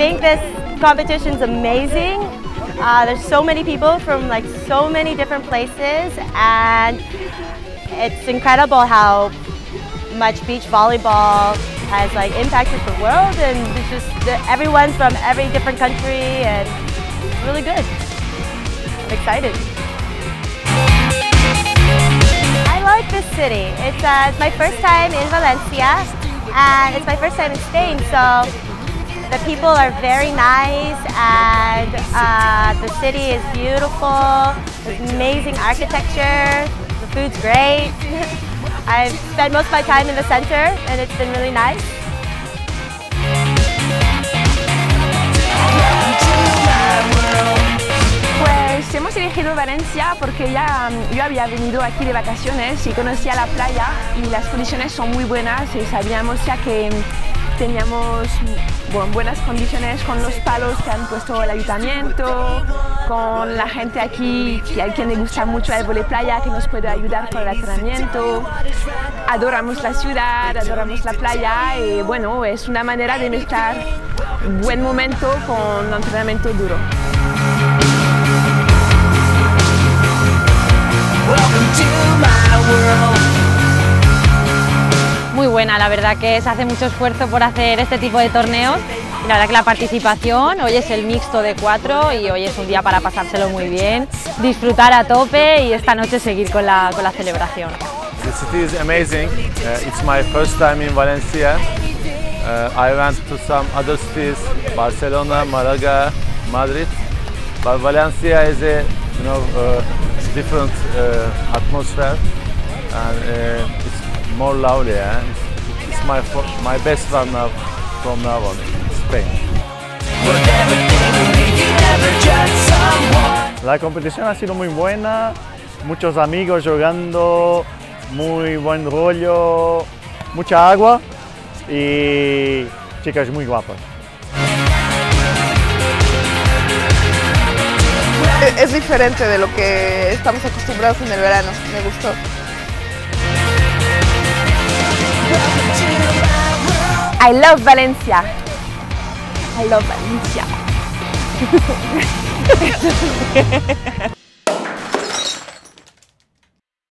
think this competition's amazing. There's so many people from like so many different places, and it's incredible how much beach volleyball has like impacted the world, and it's just everyone's from every different country, and it's really good. I'm excited. I like this city. It's my first time in Valencia, and it's my first time in Spain, so the people are very nice, and the city is beautiful. There's amazing architecture, the food's great. I've spent most of my time in the center, and it's been really nice. Pues hemos elegido Valencia porque ya yo había venido aquí de vacaciones y conocía la playa y las condiciones son muy buenas y sabíamos ya que teníamos buenas condiciones con los palos que han puesto el ayuntamiento, con la gente aquí a quien le gusta mucho el vóley playa, que nos puede ayudar con el entrenamiento. Adoramos la ciudad, adoramos la playa y bueno, es una manera de mezclar buen momento con entrenamiento duro. Muy buena, la verdad que se hace mucho esfuerzo por hacer este tipo de torneos y la verdad que la participación, hoy es el mixto de 4 y hoy es un día para pasárselo muy bien, disfrutar a tope y esta noche seguir con la celebración. The city is amazing. It's my first time in Valencia. I went to some other cities, Barcelona, Malaga, Madrid, but Valencia is a different atmosphere, and it's more lovely. It's my best one now from now on, Spain. La competición ha sido muy buena, muchos amigos jugando, muy buen rollo, mucha agua y chicas muy guapas. Es diferente de lo que estamos acostumbrados en el verano, me gustó. I love Valencia. I love Valencia.